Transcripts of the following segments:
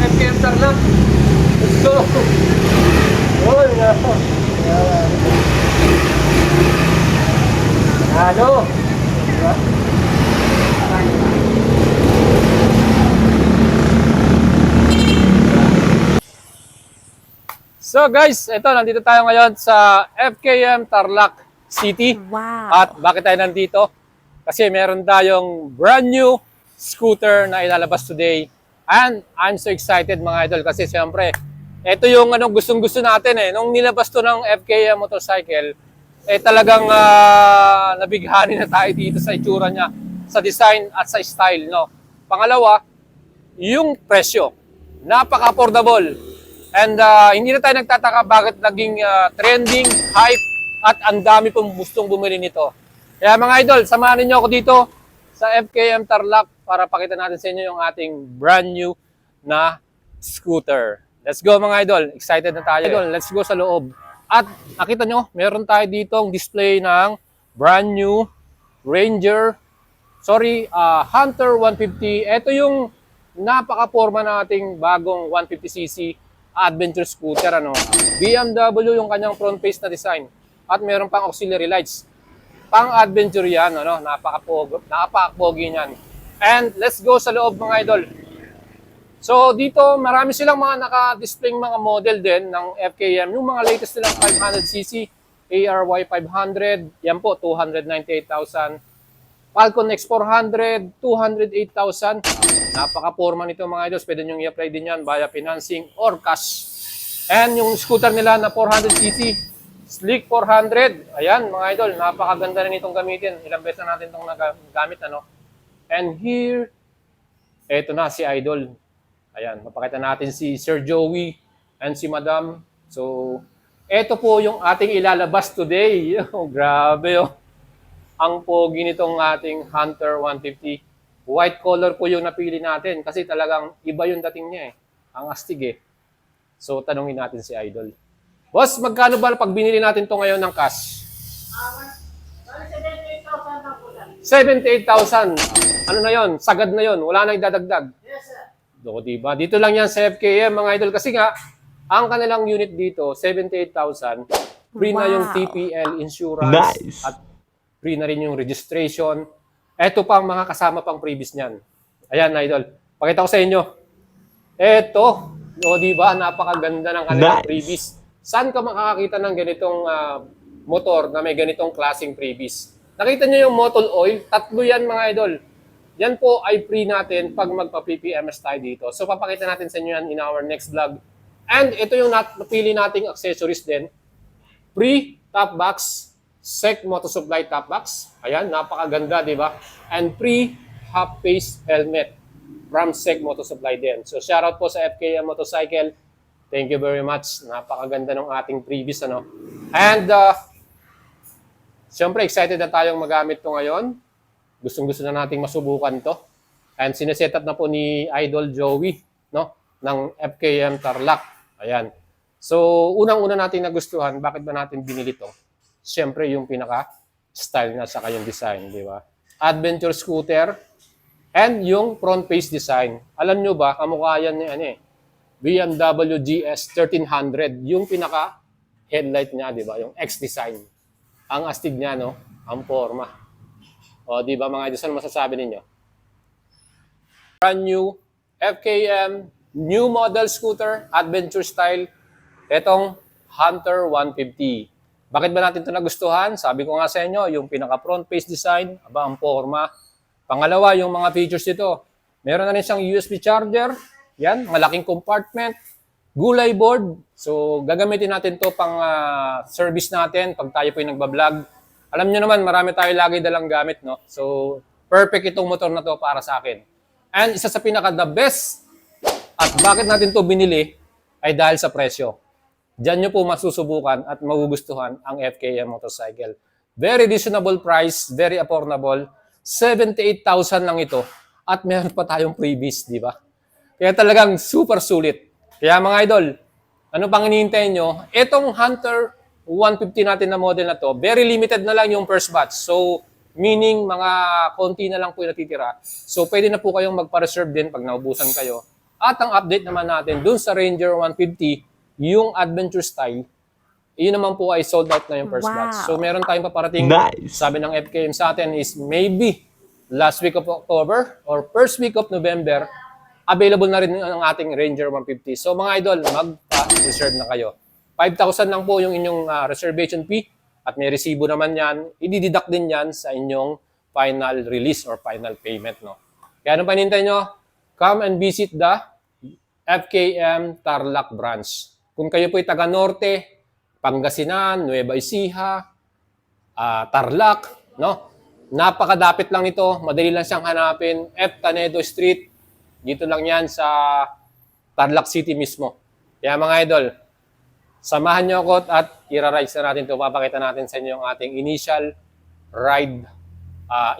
FKM Tarlac. Let's go! Oh, na. Halo! Diba? So guys, ito, nandito tayo ngayon sa FKM Tarlac City. Wow. At bakit tayo nandito? Kasi meron tayong brand new scooter na ilalabas today. And I'm so excited mga idol kasi siyempre, ito yung gustong-gusto natin eh. Nung nilabas to ng FKM motorcycle, talagang nabighani na tayo dito sa itsura niya, sa design at sa style. No? Pangalawa, yung presyo. Napaka-affordable. And hindi na tayo nagtataka bakit naging trending, hype, at ang dami pong gustong bumili nito. Kaya mga idol, samahan niyo ako dito sa FKM Tarlac para pakita natin sa inyo yung ating brand new na scooter. Let's go mga idol, excited na tayo. Idol, let's go sa loob. At nakita nyo, meron tayo ditong display ng brand new Hunter 150. Ito yung napaka-forma nating bagong 150cc adventure scooter. BMW yung kanyang front face na design. At meron pang auxiliary lights. Pang-adventure yan. Napaka-pogi niyan. And let's go sa loob mga idol. So dito, marami silang mga naka-display mga model din ng FKM. Yung mga latest nilang 500cc, ARY 500, yan po, 298,000. Falcon X400, 208,000. Napaka-forma nito mga idols. Pwede nyo i-apply din yan via financing or cash. And yung scooter nila na 400cc, Slick 400. Ayan mga idol, napakaganda rin itong gamitin. Ilang beses na natin itong nagamit. And here, eto na si Idol. Ayan, mapakita natin si Sir Joey and si Madam. So, eto po yung ating ilalabas today. Grabe oh. Ang pogi nitong ating Hunter 150. White color po yung napili natin kasi talagang iba yung dating niya eh. Ang astig eh. So, tanungin natin si Idol. Boss, magkano ba pag binili natin to ngayon ng cash? 78,000. Ano na yon? Sagad na yon. Wala nang idadagdag. Yes, sir. Do, diba? Dito lang yan sa FKM, mga idol. Kasi nga, ang kanilang unit dito, 78,000. Free na yung TPL insurance. Nice. At free na rin yung registration. Ito pang mga kasama pang previous niyan. Ayan, idol. Pakita ko sa inyo. Ito. O, diba? Napakaganda ng kanilang previous. Saan ka makakakita ng ganitong motor na may ganitong klaseng previous? Nakita niyo yung Motul Oil? Tatlo yan, mga idol. Yan po ay free natin pag magpa-PPMS tayo dito. So, papakita natin sa inyo yan in our next vlog. And ito yung napili nating accessories din. Free top box, SEC Moto Supply top box. Ayan, napakaganda, di ba? And free half-face helmet from SEC Moto Supply din. So, shoutout po sa FKM Motorcycle. Thank you very much. Napakaganda ng ating previous. And, siyempre, excited na tayong magamit to ngayon. Gustong-gusto na nating masubukan to. And sineset up na po ni Idol Joey, ng FKM Tarlac. Ayan. So, unang-una natin nagustuhan, bakit ba natin binili to? Siyempre, yung pinaka-style na sa kayong design, di ba? Adventure scooter and yung front-face design. Alam nyo ba, kamukha yan ni BMW GS 1300, yung pinaka-headlight niya, di ba? Yung X-design. Ang astig niya, ang forma. O, di ba mga idol, saan masasabi ninyo? Brand new FKM new model scooter, adventure style. Etong Hunter 150. Bakit ba natin ito nagustuhan? Sabi ko nga sa inyo, yung pinaka-front face design, ang forma. Pangalawa, yung mga features nito. Meron na rin siyang USB charger. Yan, malaking compartment. Gulay board. So, gagamitin natin to pang service natin pag tayo po yung nagbablog. Alam nyo naman, marami tayo lagi dalang gamit, no? So, perfect itong motor na to para sa akin. And isa sa pinaka-the best at bakit natin to binili ay dahil sa presyo. Diyan nyo po masusubukan at magugustuhan ang FKM motorcycle. Very reasonable price, very affordable. 78,000 lang ito. At meron pa tayong freebies, di ba? Kaya talagang super sulit. Kaya mga idol, ano pang hinihintay nyo? Itong Hunter 150 natin na model na to, very limited na lang yung first batch. So, meaning mga konti na lang po yung natitira. So, pwede na po kayong magpa-reserve din pag naubusan kayo. At ang update naman natin dun sa Ranger 150, yung adventure style, yun naman po ay sold out na yung first batch. So meron tayong paparating, sabi ng FKM sa atin is maybe last week of October or first week of November, available na rin ang ating Ranger 150. So mga idol, mag-reserve na kayo. 5,000 lang po yung inyong reservation fee at may resibo naman yan. I-deduct din yan sa inyong final release or final payment. No? Kaya ano pa hinintay nyo? Come and visit the FKM Tarlac branch. Kung kayo po ay taga Norte, Pangasinan, Nueva Ecija, Tarlac, no? Napakadapit lang nito, madali lang siyang hanapin. F. Tanedo Street, dito lang yan sa Tarlac City mismo. Kaya mga idol, samahan nyo ako at ira-rides na natin ito. Papakita natin sa inyo yung ating initial ride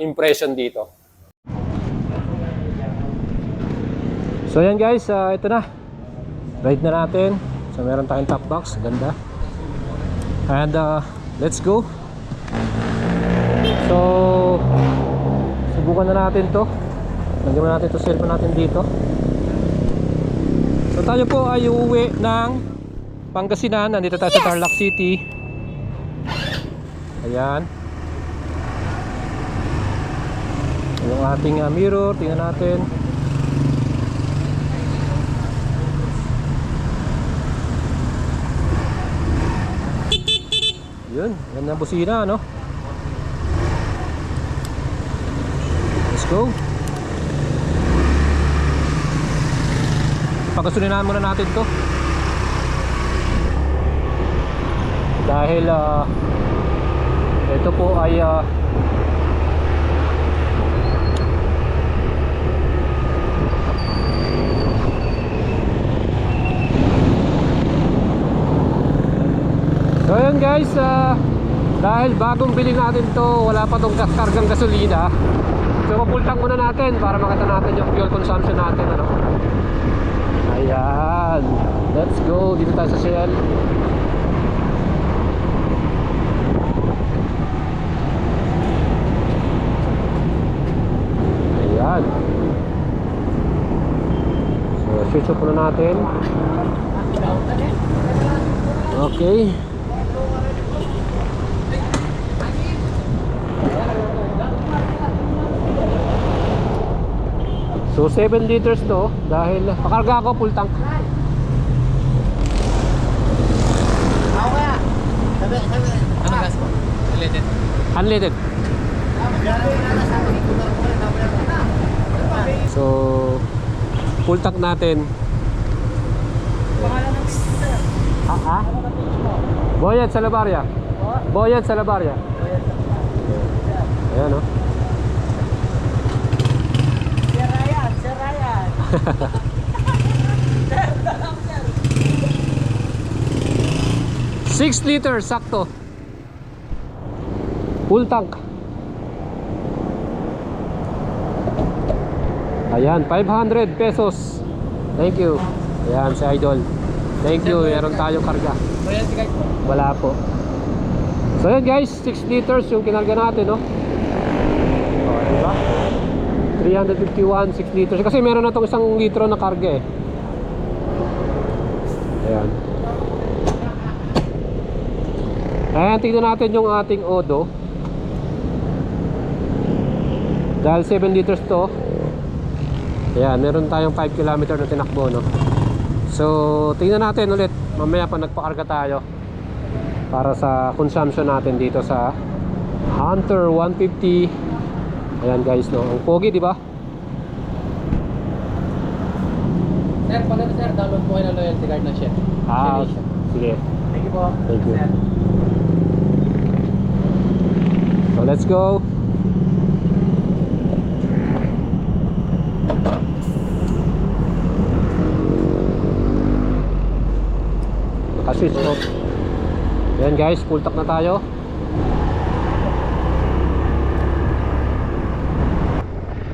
impression dito. So yan guys, ito na. Ride na natin. So meron tayong top box, ganda. And let's go. So subukan na natin to. Lagyan na natin to cellphone natin dito. So tayo po ay uuwi ng Pangasinan. Nandito tayo sa Tarlac City. Ayan. Yung ating mirror, tingnan natin. Yun, ganda ng busina, no? Let's go. Pagkasulinahan muna natin to. Dahil ito po ay so yun guys, dahil bagong bili natin to, wala pa tong kargang gasolina. So mapultang muna natin para makita natin yung fuel consumption natin, ano? Ayan, let's go. Dito tayo sa Shell. Ayan. So switch off muna natin. Okay. So 7 liters to, dahil pakarga ako full tank. Ako kaya? Sabi. Anong gas mo? Unleaded. Unleaded. So full tank natin. Boyet Salabaria. Boyet Salabaria. Ayan, no? Sir Ryan. 6 liters, sakto. Full tank. Ayan, 500 pesos. Thank you. Ayan, si Idol. Thank you, meron tayong karga. Wala po. So yan guys, 6 liters yung kinarga natin, no? O, diba? 351, 6 liters. Kasi meron na itong 1 litro na karga eh. Ayan. Ayan, tignan natin yung ating Odo. Dahil 7 liters to. Ayan, meron tayong 5 km na tinakbo, no? So, tingnan natin ulit. Mamaya pa nagpakarga tayo para sa consumption natin dito sa Hunter 150. Ayan guys, no? Ang pogi, di ba? Sir, pag ano sir, download po kayo na loyalty card ng Chef. Sige. Thank you po. Thank you. Sir. So, let's go. Naka-switch off. Ayan guys, full tank na tayo.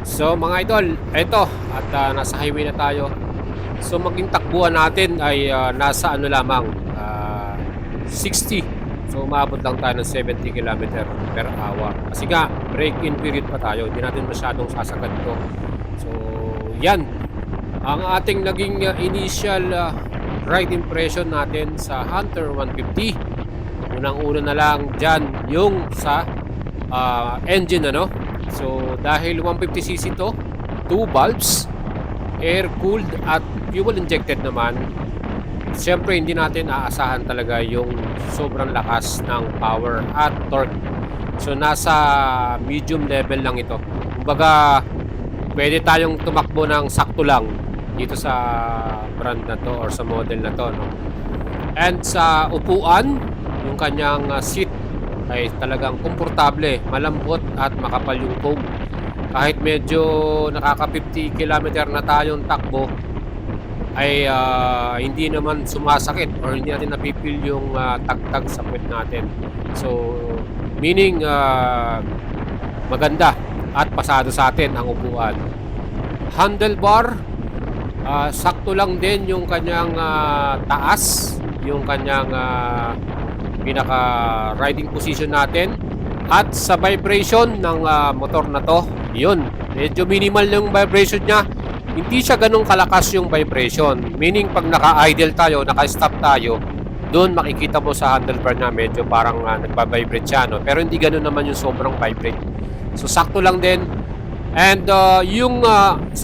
So mga idol, eto at nasa highway na tayo. So maging takbuhan natin ay nasa ano lamang 60. So umabot lang tayo ng 70 km per hour. Kasi nga break-in period pa tayo. Hindi natin masyadong sasagad to. So yan. ang ating naging initial ride impression natin sa Hunter 150. Unang-una na lang dyan yung sa engine ano. So dahil 150cc to, 2 valves, air cooled at fuel injected naman, siyempre hindi natin aasahan talaga yung sobrang lakas ng power at torque. So nasa medium level lang ito. Kumbaga pwede tayong tumakbo ng sakto lang dito sa brand na to or sa model na to, no? And sa upuan, yung kanyang seat ay talagang komportable, malambot at makapal yung foam. Kahit medyo nakaka 50 km na tayong takbo ay hindi naman sumasakit or hindi natin napipil yung tagtag sa puwet natin. So meaning maganda at pasado sa atin ang upuan. Handlebar, sakto lang din yung kanyang taas, yung kanyang pinaka riding position natin. At sa vibration ng motor na to, yun, medyo minimal yung vibration niya. Hindi siya ganun kalakas yung vibration. Meaning pag naka-idle tayo, naka-stop tayo, doon makikita mo sa handlebar na medyo parang nagba-vibrate siya, no? Pero hindi ganun naman yung sobrang vibrate. So sakto lang din. And yung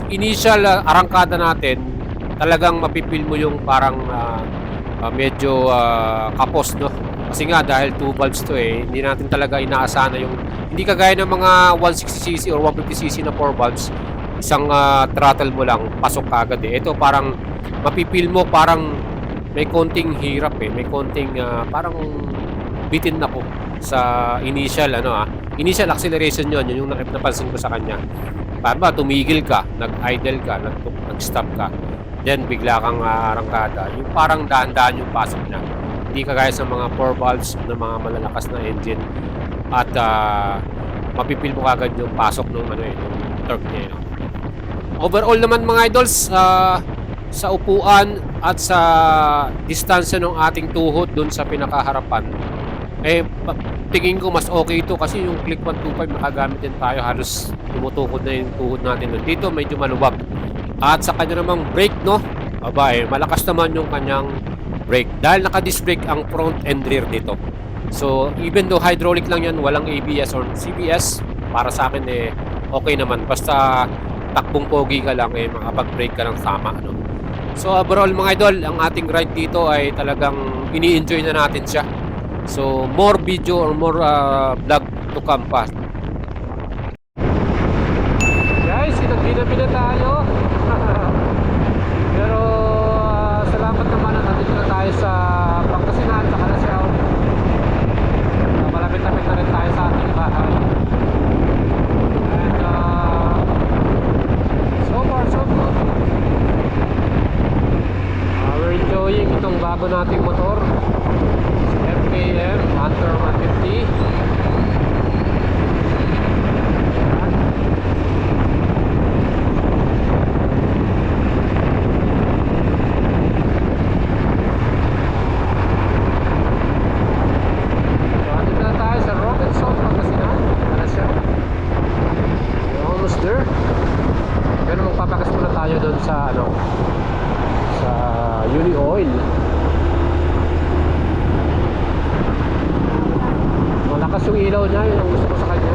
initial arangkada natin, talagang mapipil mo yung parang medyo kapos, no? Kasi nga dahil 2 valves to hindi natin talaga inaasahan na yung, hindi kagaya ng mga 160cc or 150cc na 4 valves, isang throttle mo lang, pasok ka agad Ito parang mapipil mo, parang may konting hirap may konting parang bitin na po sa initial initial acceleration yun yung napansin ko sa kanya. Paano ba tumigil ka, nag-idle ka, nag-stop ka, then bigla kang arangkada, yung parang dahan-dahan yung pasok niya. Hindi kagaya sa mga 4 valves na mga malalakas na engine at mapipil mo kagad yung pasok ng yung torque niya. Overall naman mga idols, sa upuan at sa distansya ng ating tuhod dun sa pinakaharapan, tingin ko mas okay ito kasi yung Click 125 nakagamit din tayo, halos tumutukod na yung tuhod natin dun. Dito medyo maluwag. At sa kanya namang brake, no? Malakas naman yung kanyang brake dahil naka-disc brake ang front and rear dito. So even though hydraulic lang yan, walang ABS or CBS, para sa akin okay naman. Basta takbong pogi ka lang, makapag-brake ka ng sama, no? So overall mga idol, ang ating ride dito ay talagang ini-enjoy na natin siya. So more video or more vlog to come pa. Guys, inag-ginabi na tayo. Pero salamat naman na nandito na tayo sa Pangasinan, sa Calasiao. Malapit-lapit na rin tayo sa ating bahay. And so far so good. We're enjoying itong bago nating motor, FKM Hunter 150. Sa Uni Oil. Malakas yung ilaw niya, yun ang gusto ko sa kanya.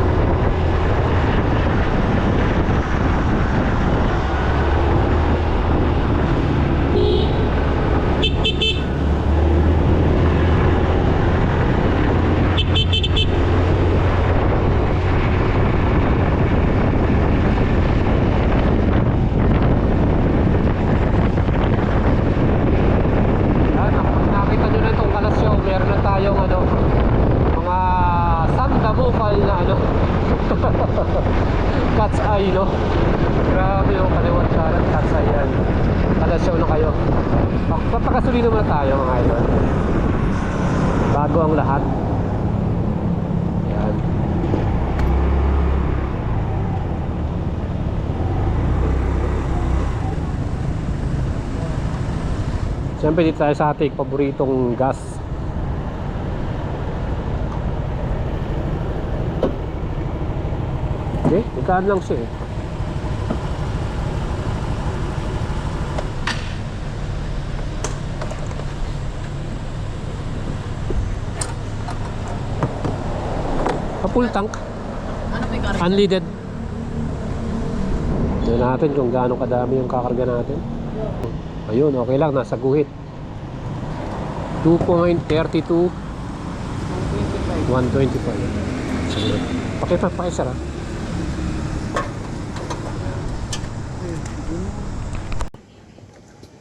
Cat's eye, no? Grabe yung kaliwat kanan, cat's eye yan. Kalasyaw na kayo. Papakasuli naman tayo mga idol. Bago ang lahat. Yan. Siyempre dito tayo sa ating paboritong gas. Ikaan lang siya full tank. Ano may karga? Unleaded. Tignan natin kung gaano kadami yung kakarga natin. Ayun, okay lang, nasa guhit. 2.32 125. Pakisara.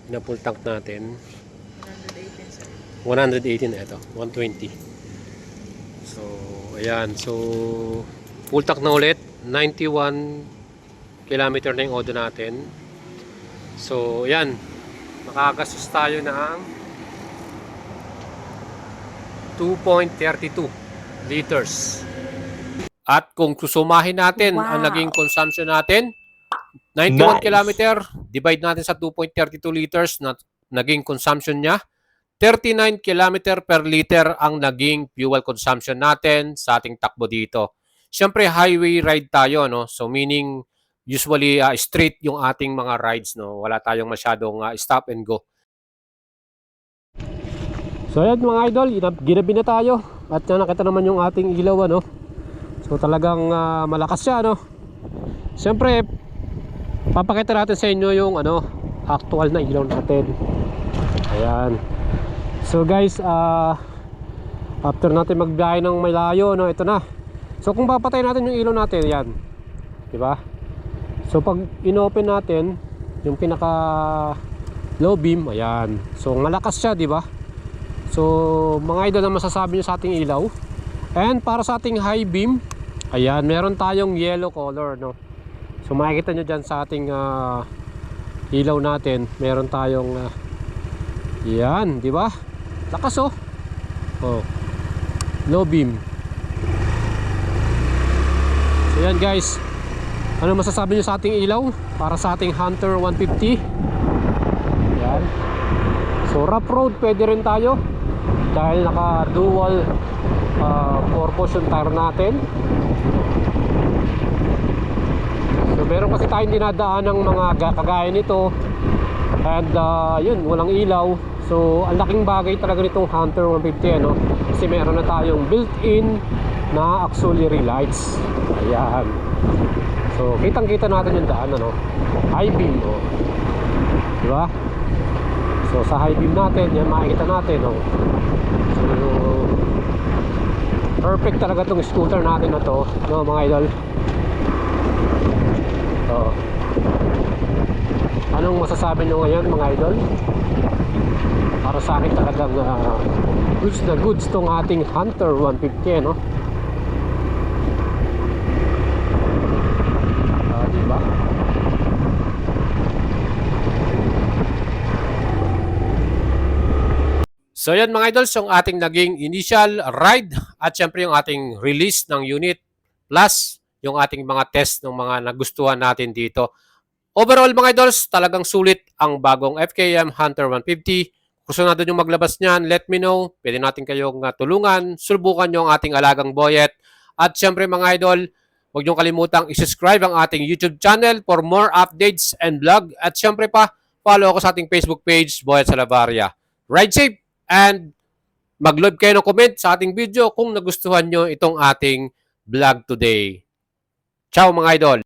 Na full tank natin. 118 na ito. 120. So, ayan. So, full tank na ulit. 91 kilometer na yung odo natin. So, ayan. Makagastos tayo ng 2.32 liters. At kung susumahin natin ang naging consumption natin, 91 kilometer, divide natin sa 2.32 liters na naging consumption niya. 39 kilometer per liter ang naging fuel consumption natin sa ating takbo dito. Siyempre, highway ride tayo, no? So, meaning, usually, straight yung ating mga rides, no? Wala tayong masyadong stop and go. So, ayan mga idol, ginabi na tayo. At nakita naman yung ating ilaw, ano? So, talagang malakas siya, no? Siyempre, papakita natin sa inyo yung, actual na ilaw natin. Ayan. So, guys, after natin magbiyahe ng malayo, no? Ito na. So kung papatay natin yung ilaw natin, yan. 'Di ba? So pag inopen natin yung pinaka low beam, ayan. So malakas siya, 'di ba? So mga idol, na masasabi niyo sa ating ilaw. And para sa ating high beam, ayan, meron tayong yellow color, no. So makikita niyo diyan sa ating ilaw natin, meron tayong yan, 'di ba? Lakas, oh. Oh. Low beam. So yan guys, ano masasabi nyo sa ating ilaw para sa ating Hunter 150? Yan. So rough road pwede rin tayo dahil naka dual purpose yung tire natin. So meron kasi tayong dinadaan ng mga kagaya nito. And yun, walang ilaw. So ang laking bagay talaga nitong Hunter 150, ano? Kasi meron na tayong built-in na auxiliary lights. Ayan. So kitang kita natin yung daan, ano? High beam, oh. Diba? So sa high beam natin, yan makikita natin, oh. So perfect talaga tong scooter natin na to, no, mga idol. So anong masasabi nyo ngayon, mga idol? Para sa akin talagang goods na goods tong ating Hunter 150, no? Diba? So yan mga idols, yung ating naging initial ride at syempre yung ating release ng unit plus yung ating mga test ng mga nagustuhan natin dito. Overall mga idols, talagang sulit ang bagong FKM Hunter 150. Kung gusto natin yung maglabas niyan, let me know. Pwede natin kayong tulungan, subukan nyo ang ating alagang boyet. At syempre mga idol, huwag nyo kalimutang i-subscribe ang ating YouTube channel for more updates and vlog. At syempre pa, follow ako sa ating Facebook page, Boyet Salavaria. Ride safe and mag-load kayo ng comment sa ating video kung nagustuhan nyo itong ating vlog today. Ciao mga idol!